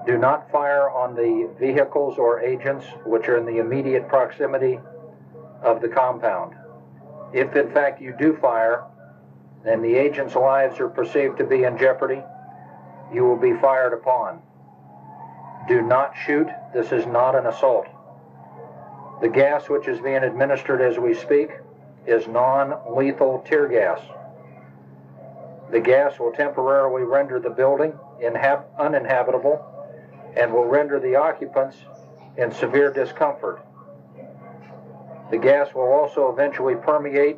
Do not fire on the vehicles or agents which are in the immediate proximity of the compound. If in fact you do fire, and the agents' lives are perceived to be in jeopardy, you will be fired upon. Do not shoot. This is not an assault. The gas which is being administered as we speak is non-lethal tear gas. The gas will temporarily render the building uninhabitable and will render the occupants in severe discomfort. The gas will also eventually permeate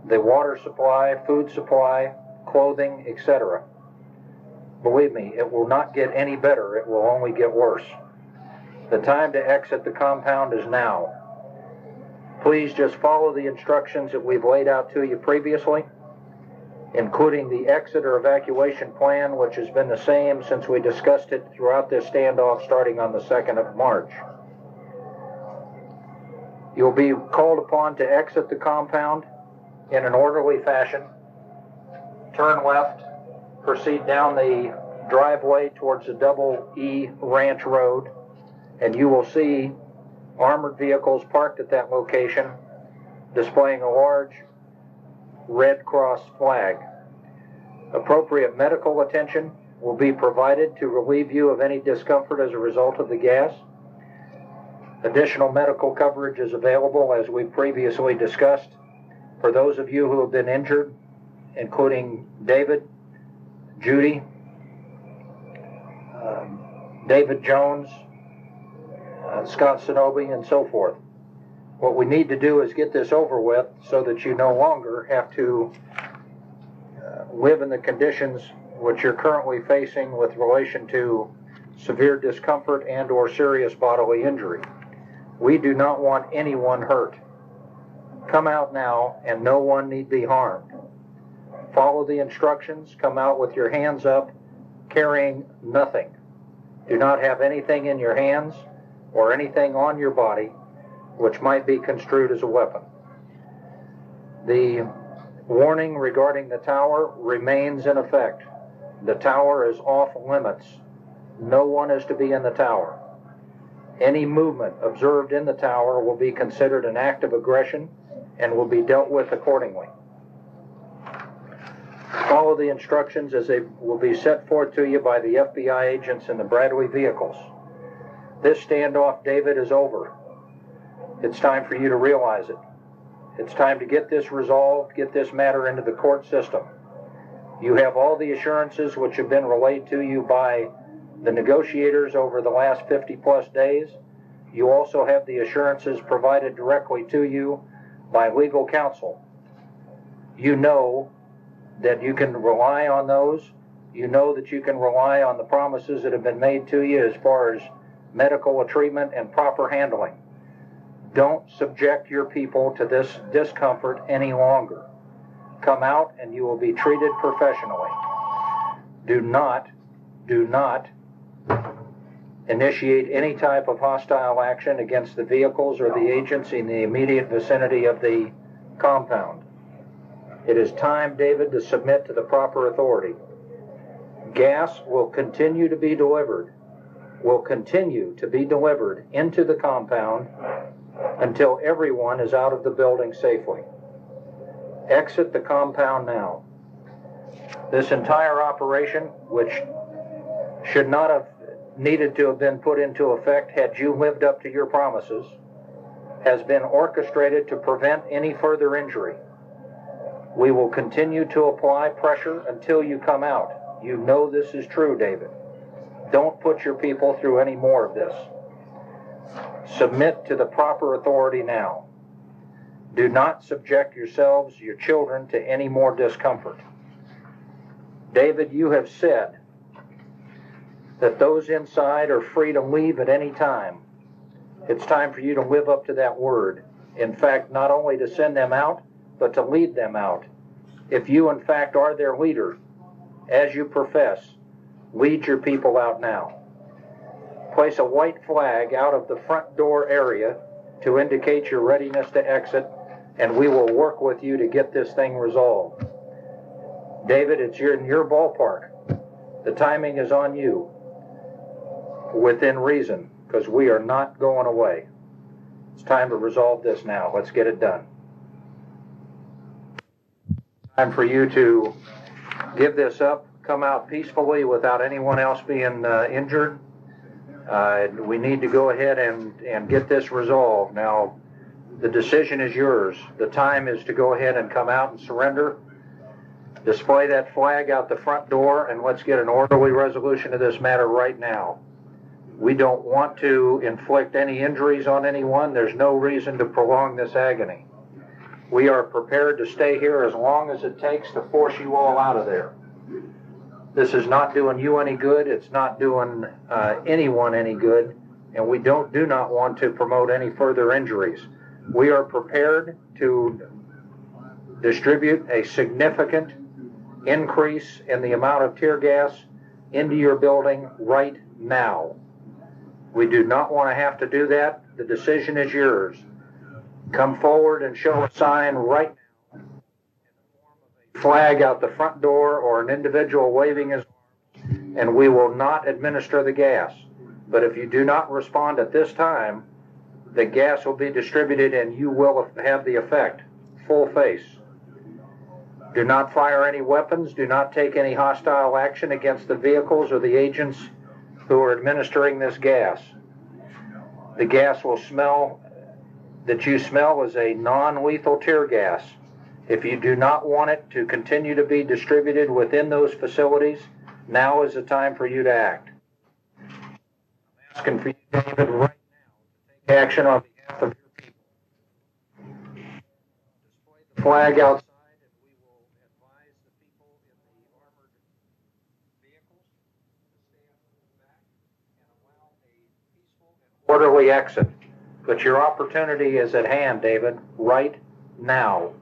the water supply, food supply, clothing, etc. Believe me, it will not get any better. It will only get worse. The time to exit the compound is now. Please just follow the instructions that we've laid out to you previously, including the exit or evacuation plan, which has been the same since we discussed it throughout this standoff starting on the 2nd of March. You'll be called upon to exit the compound in an orderly fashion. Turn left, proceed down the driveway towards the Double E Ranch Road, and you will see armored vehicles parked at that location displaying a large Red Cross flag. Appropriate medical attention will be provided to relieve you of any discomfort as a result of the gas. Additional medical coverage is available, as we previously discussed, for those of you who have been injured, including David, Judy, David Jones, Scott Sonobi, and so forth. What we need to do is get this over with so that you no longer have to live in the conditions which you're currently facing with relation to severe discomfort and or serious bodily injury. We do not want anyone hurt. Come out now, and no one need be harmed. Follow the instructions. Come out with your hands up, carrying nothing. Do not have anything in your hands or anything on your body which might be construed as a weapon. The warning regarding the tower remains in effect. The tower is off limits. No one is to be in the tower. Any movement observed in the tower will be considered an act of aggression and will be dealt with accordingly. Follow the instructions as they will be set forth to you by the FBI agents in the Bradley vehicles. This standoff, David, is over. It's time for you to realize it. It's time to get this resolved, get this matter into the court system. You have all the assurances which have been relayed to you by the negotiators over the last 50-plus days. You also have the assurances provided directly to you by legal counsel. You know that you can rely on those. You know that you can rely on the promises that have been made to you as far as medical treatment and proper handling. Don't subject your people to this discomfort any longer. Come out and you will be treated professionally. Do not initiate any type of hostile action against the vehicles or the agents in the immediate vicinity of the compound. It is time, David, to submit to the proper authority. Gas will continue to be delivered into the compound until everyone is out of the building safely. Exit the compound now. This entire operation, which should not have needed to have been put into effect had you lived up to your promises, has been orchestrated to prevent any further injury. We will continue to apply pressure until you come out. You know this is true, David. Don't put your people through any more of this. Submit to the proper authority now. Do not subject yourselves, your children, to any more discomfort. David, you have said that those inside are free to leave at any time. It's time for you to live up to that word. In fact, not only to send them out, but to lead them out. If you, in fact, are their leader, as you profess, lead your people out now. Place a white flag out of the front door area to indicate your readiness to exit, and we will work with you to get this thing resolved. David, it's in your ballpark. The timing is on you. within reason, because we are not going away. It's time to resolve this now. Let's get it done. Time for you to give this up, come out peacefully without anyone else being injured. We need to go ahead and get this resolved. Now, the decision is yours. The time is to go ahead and come out and surrender. Display that flag out the front door, and let's get an orderly resolution of this matter right now. We don't want to inflict any injuries on anyone. There's no reason to prolong this agony. We are prepared to stay here as long as it takes to force you all out of there. This is not doing you any good. It's not doing anyone any good, and we do not want to promote any further injuries. We are prepared to distribute a significant increase in the amount of tear gas into your building right now. We do not want to have to do that. The decision is yours. Come forward and show a sign right now, a flag out the front door or an individual waving his arms, and we will not administer the gas. But if you do not respond at this time, the gas will be distributed and you will have the effect. Full face. Do not fire any weapons. Do not take any hostile action against the vehicles or the agents who are administering this gas. The gas will smell, that you smell, is a non-lethal tear gas. If you do not want it to continue to be distributed within those facilities, now is the time for you to act. I'm asking for you, David, right now to take action on behalf of your people. Display the flag outside. Orderly exit. But your opportunity is at hand, David, right now.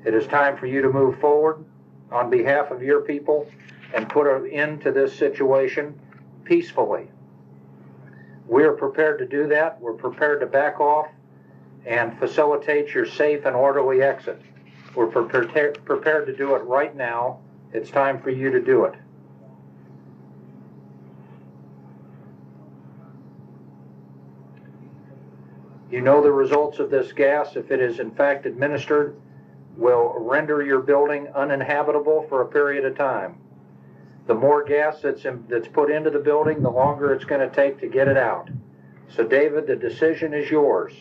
It is time for you to move forward on behalf of your people and put an end to this situation peacefully. We are prepared to do that. We're prepared to back off and facilitate your safe and orderly exit. We're prepared to do it right now. It's time for you to do it. You know the results of this gas, if it is in fact administered, will render your building uninhabitable for a period of time. The more gas that's put into the building, the longer it's going to take to get it out. So David, the decision is yours.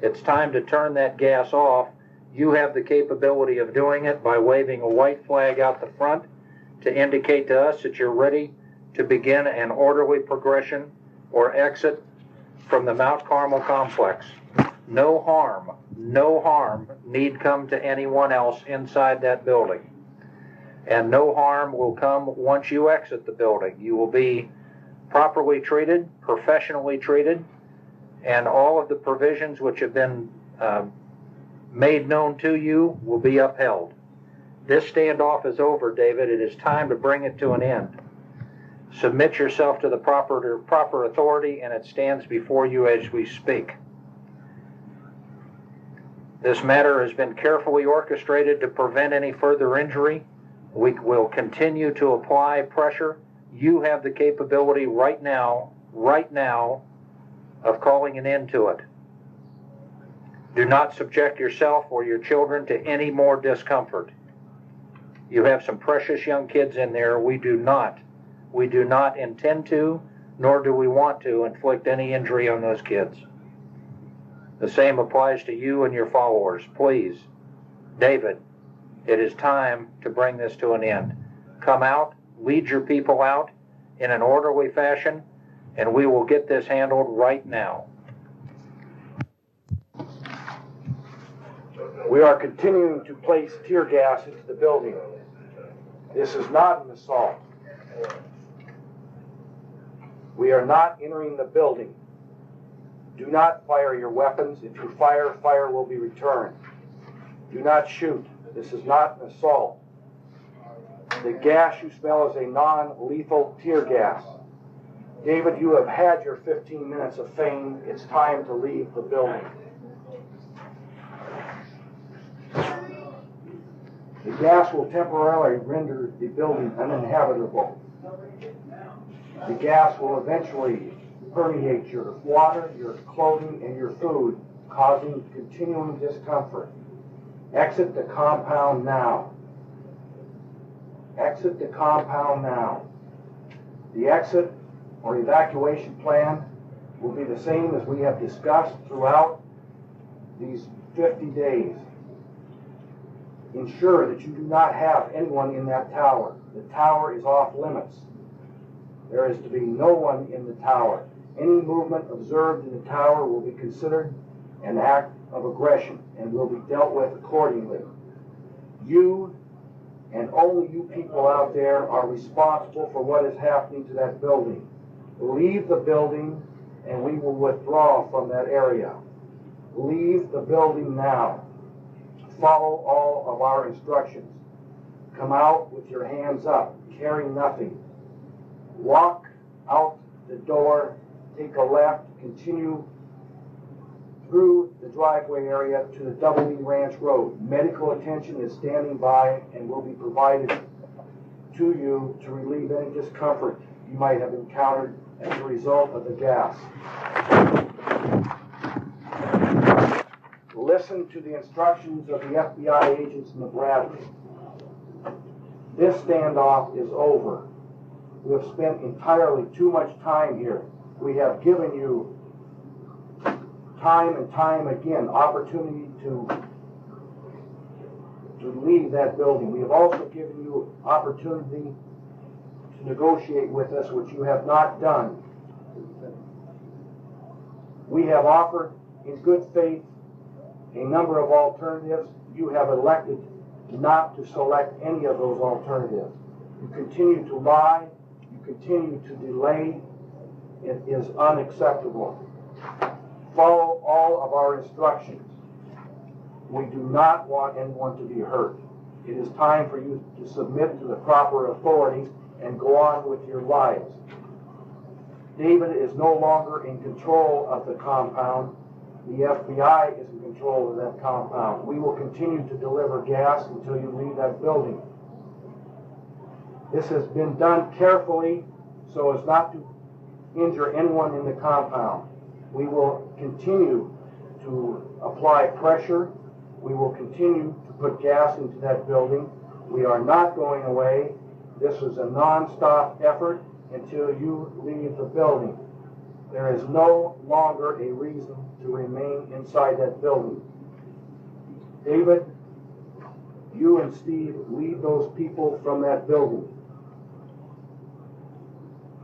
It's time to turn that gas off. You have the capability of doing it by waving a white flag out the front to indicate to us that you're ready to begin an orderly progression or exit from the Mount Carmel complex. No harm need come to anyone else inside that building. And no harm will come once you exit the building. You will be properly treated, professionally treated, and all of the provisions which have been made known to you will be upheld. This standoff is over, David. It is time to bring it to an end. Submit yourself to the proper authority, and it stands before you as we speak. This matter has been carefully orchestrated to prevent any further injury. We will continue to apply pressure. You have the capability right now, of calling an end to it. Do not subject yourself or your children to any more discomfort. You have some precious young kids in there. We do not intend to, nor do we want to inflict any injury on those kids. The same applies to you and your followers. Please, David, it is time to bring this to an end. Come out, lead your people out in an orderly fashion, and we will get this handled right now. We are continuing to place tear gas into the building. This is not an assault. We are not entering the building. Do not fire your weapons. If you fire, fire will be returned. Do not shoot. This is not an assault. The gas you smell is a non-lethal tear gas. David, you have had your 15 minutes of fame. It's time to leave the building. The gas will temporarily render the building uninhabitable. The gas will eventually permeate your water, your clothing, and your food, causing continuing discomfort. Exit the compound now. Exit the compound now. The exit or evacuation plan will be the same as we have discussed throughout these 50 days. Ensure that you do not have anyone in that tower. The tower is off limits. There is to be no one in the tower. Any movement observed in the tower will be considered an act of aggression and will be dealt with accordingly. You and only you people out there are responsible for what is happening to that building. Leave the building and we will withdraw from that area. Leave the building now. Follow all of our instructions. Come out with your hands up, carry nothing. Walk out the door, take a left, continue through the driveway area to the Double E Ranch Road. Medical attention is standing by and will be provided to you to relieve any discomfort you might have encountered as a result of the gas. Listen to the instructions of the FBI agents in the Bradley. This standoff is over. We have spent entirely too much time here. We have given you time and time again opportunity to leave that building. We have also given you opportunity to negotiate with us, which you have not done. We have offered in good faith a number of alternatives. You have elected not to select any of those alternatives. You continue to lie. You continue to delay. It is unacceptable. Follow all of our instructions. We do not want anyone to be hurt. It is time for you to submit to the proper authority and go on with your lives. David is no longer in control of the compound. The FBI is in control of that compound. We will continue to deliver gas until you leave that building. This has been done carefully so as not to injure anyone in the compound. We will continue to apply pressure. We will continue to put gas into that building. We are not going away. This is a non-stop effort until you leave the building. There is no longer a reason to remain inside that building. David, you and Steve lead those people from that building.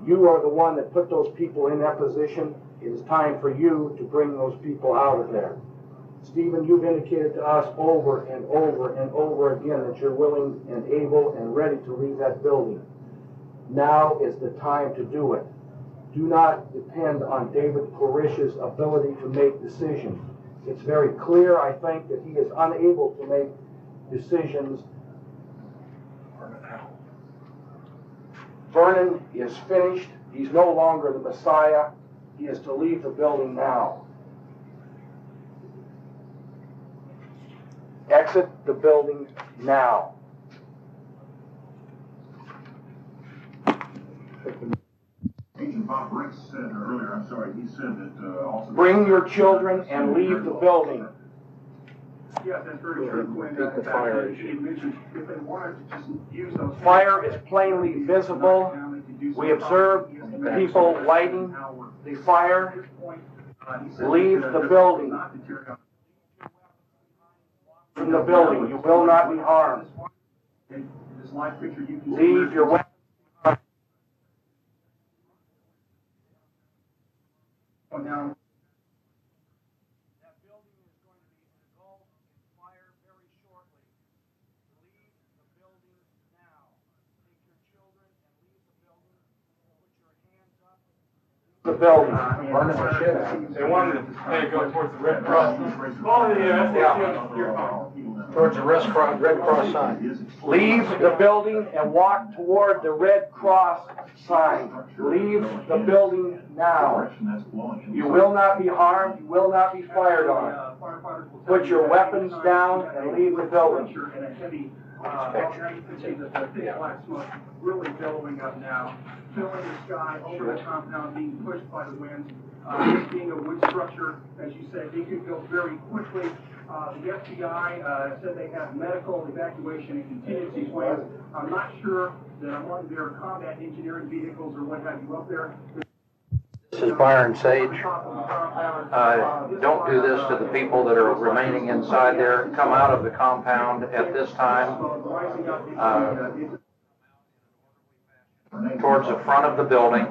You are the one that put those people in that position. It is time for you to bring those people out of there. Stephen, you've indicated to us over and over and over again that you're willing and able and ready to leave that building. Now is the time to do it. Do not depend on David Koresh's ability to make decisions. It's very clear, I think, that he is unable to make decisions. Vernon is finished. He's no longer the Messiah. He is to leave the building now. Exit the building now. Agent Bob Briggs said earlier, I'm sorry, he said that also... Bring your children and leave the building. Yes, that's very true. When the fire he mentioned if they wanted to just use those... Fire is plainly visible. We observe people lighting the fire. Leave the building. From the building. You will not be harmed. Leave your weapons. Now, that building is going to be engulfed in fire very shortly. Leave the building now. Take your children and leave the building. Put your hands up. The building. Burning the shit out. They wanted to go towards the Red Cross. Oh, yeah. Towards the Red Cross sign. Leave the building and walk toward the Red Cross sign. Leave the building now. You will not be harmed. You will not be fired on. Put your weapons down and leave the building. Now you can see the thick black smoke really billowing up now, filling the sky over the compound, being pushed by the wind. This being a wood structure, as you said, it could go very quickly. The FBI said they have medical evacuation and contingency plans. I'm not sure that among their combat engineering vehicles or what have you up there. This is Byron Sage. Don't do this to the people that are remaining inside there. Come out of the compound at this time towards the front of the building.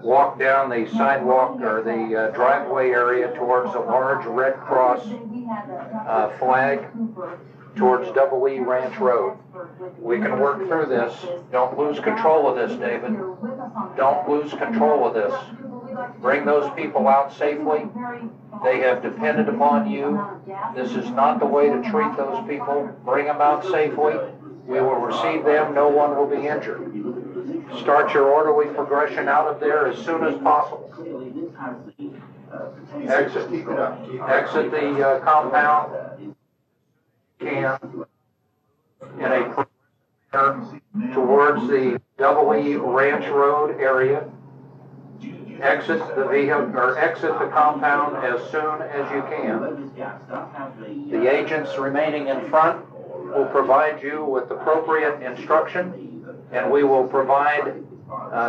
Walk down the sidewalk or the driveway area towards a large Red Cross flag towards Double E Ranch Road. We can work through this. Don't lose control of this, David. Don't lose control of this. Bring those people out safely. They have depended upon you. This is not the way to treat those people. Bring them out safely. We will receive them. No one will be injured. Start your orderly progression out of there as soon as possible. Exit the compound. Can in a towards the Double E Ranch Road area. Exit the vehicle or exit the compound as soon as you can. The agents remaining in front will provide you with appropriate instruction, and we will provide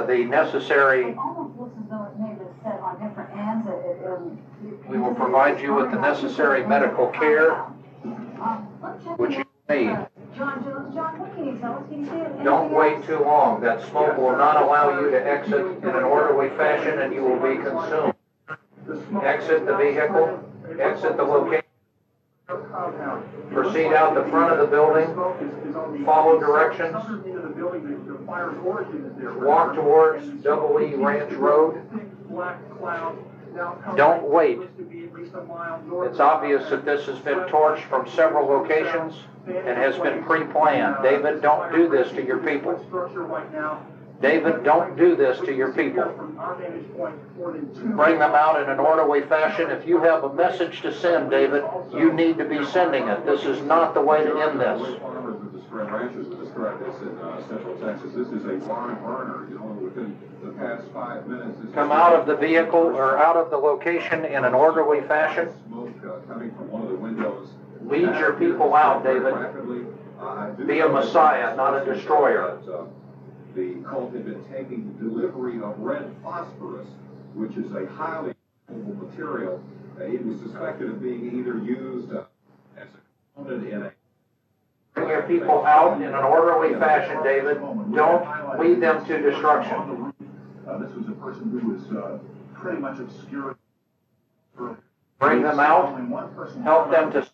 the necessary. We will provide you with the necessary medical care which you need. Don't wait too long. That smoke will not allow you to exit in an orderly fashion and you will be consumed. Exit the vehicle, exit the location, proceed out the front of the building, follow directions, walk towards Double E Ranch Road. Don't wait. It's obvious that this has been torched from several locations and has been pre-planned. David, don't do this to your people. David, don't do this to your people. Bring them out in an orderly fashion. If you have a message to send, David, you need to be sending it. This is not the way to end this. Ranchers that described this in Central Texas. This is a barn burner. You know, within the past 5 minutes. Come out of the vehicle or out of the location in an orderly fashion. Smoke coming from one of the windows. Lead your people out, David. Be a messiah, not a destroyer. The cult had been taking delivery of red phosphorus, which is a highly flammable material. It was suspected of being either used as a component in a. Bring your people out in an orderly fashion, David. Don't lead them to destruction. This was a person who was pretty much obscure. Bring them out. Help them to.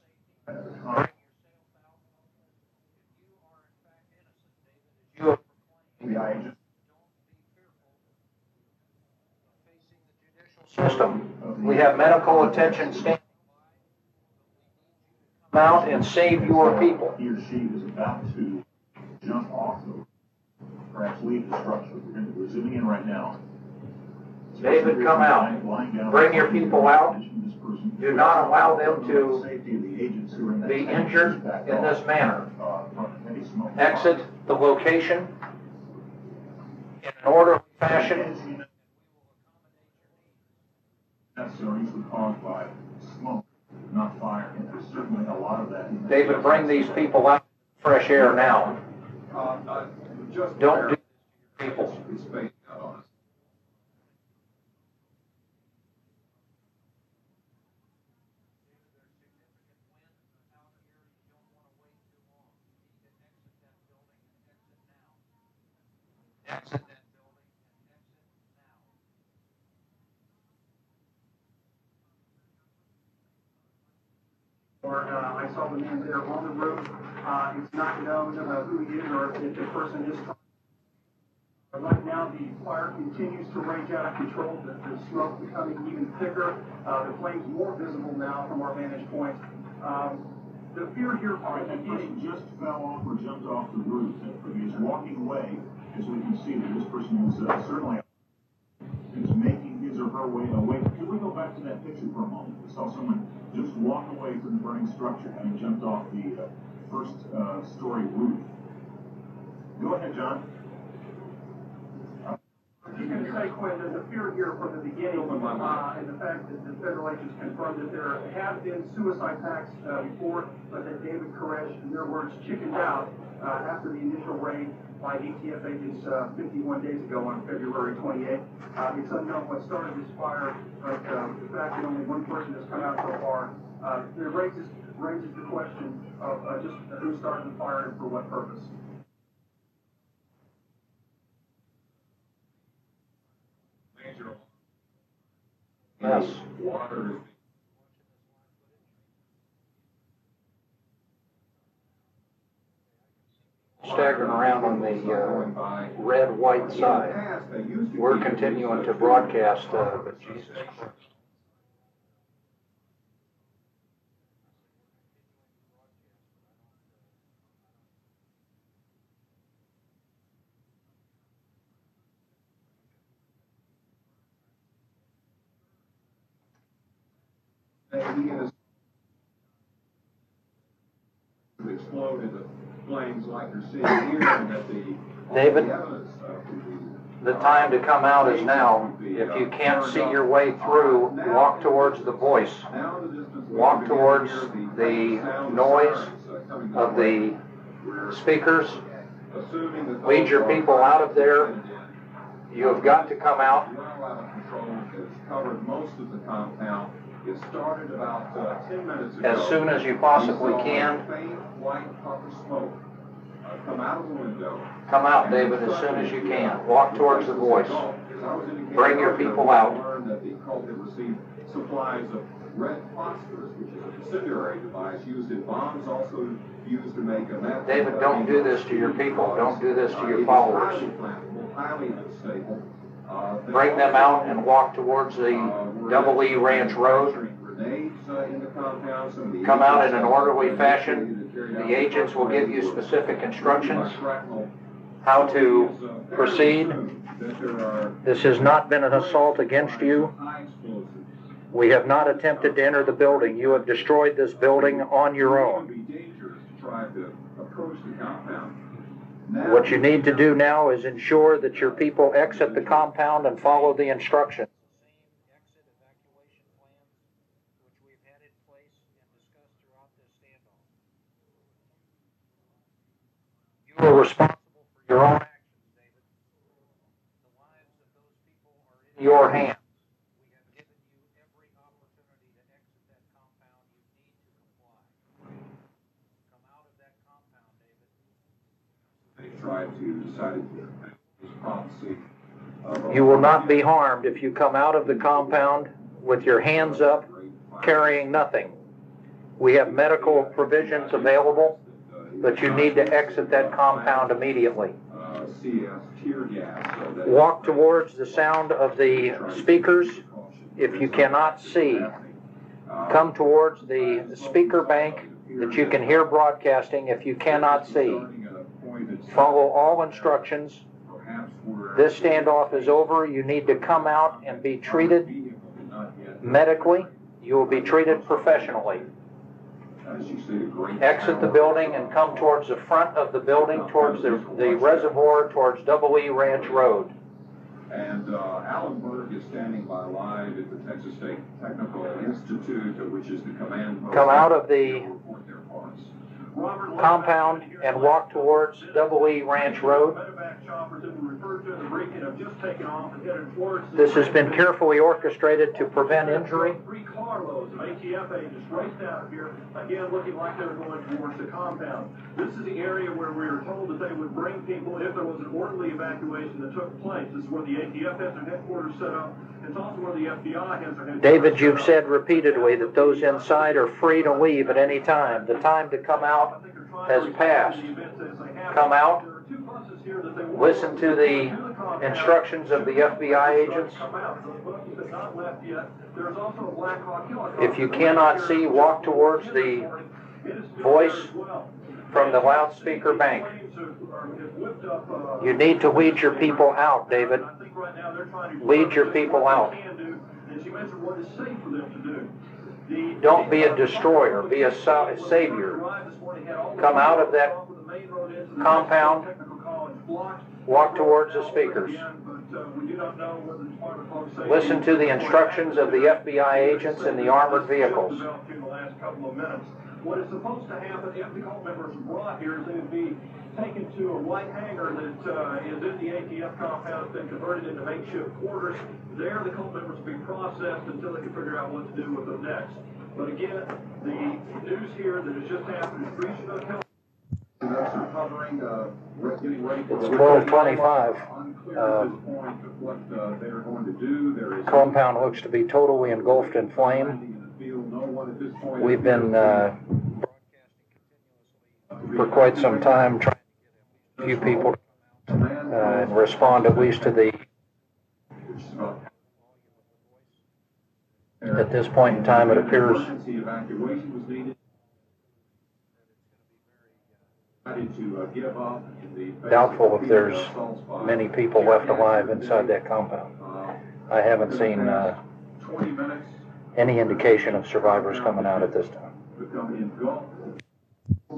System. We have medical attention standing. Come out and save your people. He or she is about to jump off the, perhaps leave the structure. We're zooming in right now. David, come out. Bring your people out. Do not allow them to be injured in this manner. Exit the location in an orderly fashion. Necessary usually caused by smoke, not fire. And there's certainly a lot of that. David, bring these people out in fresh air now. Don't do people. Exit that building and exit now. I saw the man there on the roof. It's not known who he is or if the person is. Right now, the fire continues to rage out of control. The smoke becoming even thicker. The flames more visible now from our vantage point. The fear here. All right, that person just fell off or jumped off the roof. He is walking away. As we can see, that this person is certainly making his or her way away. Can we go back to that picture for a moment? We saw someone just walk away from the burning structure, having jumped off the first-story roof. Go ahead, John. Just going to say, Quinn, there's a fear here from the beginning, and the fact that the federal agents confirmed that there have been suicide pacts before, but that David Koresh, in their words, chickened out after the initial raid by ATF agents 51 days ago on February 28th. It's unknown what started this fire, but the fact that only one person has come out so far, it raises the question of just who started the fire and for what purpose. Yes. Staggering around on the red-white side. We're continuing to broadcast, but Jesus Christ. He has exploded the flames like you're seeing here, and that David, the time to come out is now. If you can't see your way through, walk towards the voice. Walk towards the noise of the speakers. Lead your people out of there. You have got to come out. Covered most of the compound. It started about 10 minutes ago. As soon as you possibly can. Faint white puff of smoke come out of the window. Come out, David, as soon as you can. Walk towards the voice. Bring your people out. Learned that the cult had received supplies of red phosphorus, which is an incendiary device used in bombs, also used to make a meth. David, don't do this to your people. Don't do this to your followers. Highly unstable. Bring them out and walk towards the Double E Ranch Road. Come out in an orderly fashion. The agents will give you specific instructions how to proceed. This has not been an assault against you. We have not attempted to enter the building. You have destroyed this building on your own. What you need to do now is ensure that your people exit the compound and follow the instructions. You are responsible for your own actions, David. The lives of those people are in your hands. We have given you every opportunity to exit that compound. You need to comply. Come out of that compound, David. They tried to decide this prophecy. You will not be harmed if you come out of the compound with your hands up, carrying nothing. We have medical provisions available, but you need to exit that compound immediately. Walk towards the sound of the speakers if you cannot see. Come towards the speaker bank that you can hear broadcasting if you cannot see. Follow all instructions. This standoff is over. You need to come out and be treated medically. You will be treated professionally. Exit the building and come towards the front of the building, towards the reservoir, towards Double E Ranch Road. And Alan Berg is standing by live at the Texas State Technical Institute, which is the command post. Come out of the compound and walk towards Double E Ranch Road. This has been carefully orchestrated to prevent injury. 3 carloads of ATF agents raced out of here, again looking like they were going towards the compound. This is the area where we were told that they would bring people if there was an orderly evacuation that took place. This is where the ATF has their headquarters set up. It's also where the FBI has their headquarters. David, you've said repeatedly that those inside are free to leave at any time. The time to come out has passed. Come out. Listen to the instructions of the FBI agents. If you cannot see, walk towards the voice from the loudspeaker bank. You need to lead your people out, David. Lead your people out. Don't be a destroyer, be a savior. come out of that compound, walk towards the speakers. Listen to the instructions of the FBI agents in the armored vehicles. What is supposed to happen if the cult members are brought here is they would be taken to a white hangar that is in the ATF compound. It's been converted into makeshift quarters. There, the cult members will be processed until they can figure out what to do with them next. But again, the news here that has just happened is breach of health. It's 12:25. Compound looks to be totally engulfed in flame. We've been broadcasting for quite some time trying to get a few people and respond at least to the... At this point in time, it appears doubtful if there's many people left alive inside that compound. I haven't seen any indication of survivors coming out at this time.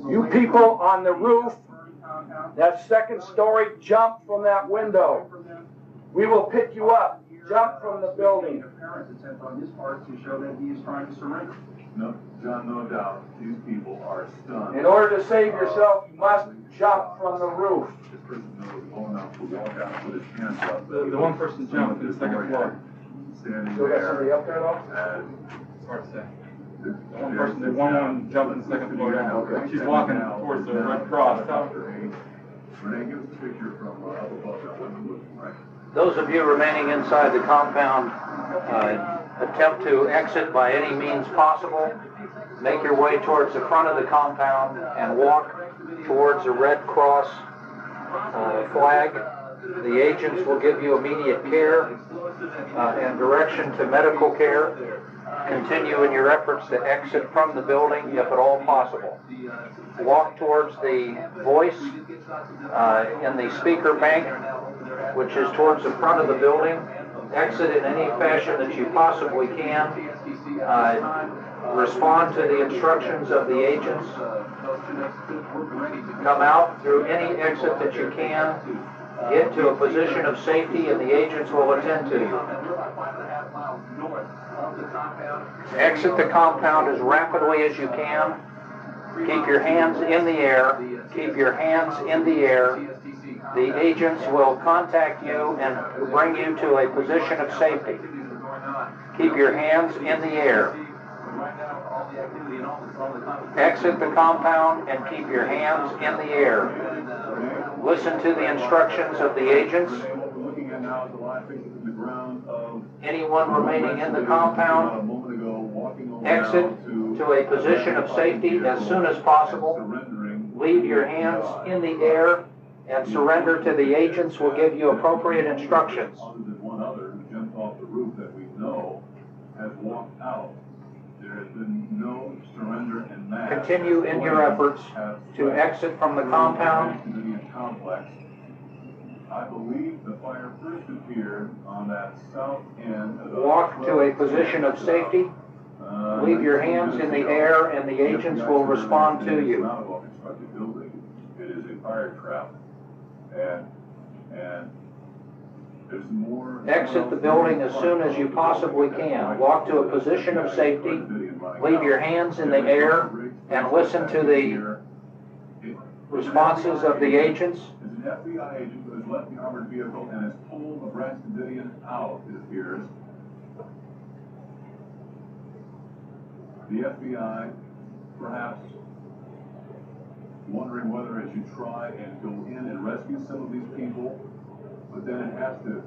You people on the roof, that second story, jump from that window. We will pick you up. Jump from the building. On his part to show that he is trying to surrender. No, John, no doubt. These people are stunned. In order to save yourself, you must jump from the roof. This person knows well enough to walk out and put his hands up. The one person jumped to the second floor. Standing So got there. somebody up there though? It's hard to say. The one jumped in the second floor. Okay. She's walking towards the Red Cross. Renee, give us a picture from up above that one. Right. Those of you remaining inside the compound, attempt to exit by any means possible. Make your way towards the front of the compound and walk towards the Red Cross flag. The agents will give you immediate care and direction to medical care. Continue in your efforts to exit from the building if at all possible. Walk towards the voice in the speaker bank, which is towards the front of the building. Exit in any fashion that you possibly can. Respond to the instructions of the agents. Come out through any exit that you can. Get to a position of safety and the agents will attend to you. Exit the compound as rapidly as you can. Keep your hands in the air. Keep your hands in the air. The agents will contact you and bring you to a position of safety. Keep your hands in the air. Exit the compound and keep your hands in the air. Listen to the instructions of the agents. Anyone remaining in the compound, exit to a position of safety as soon as possible. Leave your hands in the air and surrender to the agents. Will give you appropriate instructions. One other who jumped off the roof that we know has walked out. There has been no surrender in mass. Continue in your efforts to exit from the compound. Complex. I believe the fire first appeared on that south end. Walk to a position of safety. Leave your hands in the air and the agents will respond to you. It's not a well-constructed building. It is a fire trap. And there's more... Exit the building as soon as you possibly can. Walk to a position of safety. Leave your hands in the air and listen to the responses of the agents. There's an FBI agent who has left the armored vehicle and has pulled a Branch Davidian out, it appears. The FBI, perhaps wondering whether it should try and go in and rescue some of these people, but then it has to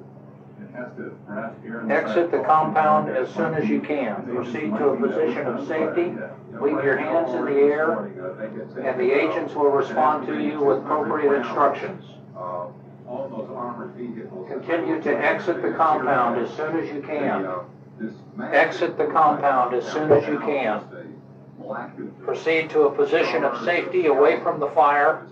perhaps err on the side of Exit the compound as soon as you can. Proceed to a position of safety. Leave your hands in the air, and the agents will respond to you with appropriate instructions. Continue to exit the compound as soon as you can. Exit the compound as soon as you can. Proceed to a position of safety away from the fire.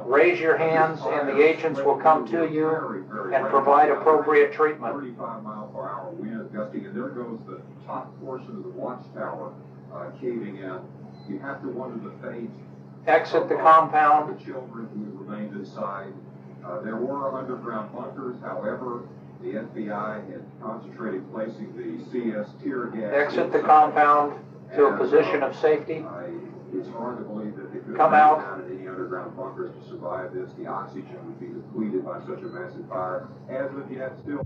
Raise your hands and the agents will come to you and provide appropriate treatment. 35-mile-per-hour wind gusting, and there goes the top portion of the watchtower caving in. You have to wonder the fate Exit the compound. The children who remained inside. There were underground bunkers, however, the FBI had concentrated placing the CS tear gas. Exit the compound to a position of safety. It's hard to believe that they could Come have out. found any underground bunkers to survive this. The oxygen would be depleted by such a massive fire. As of yet, still.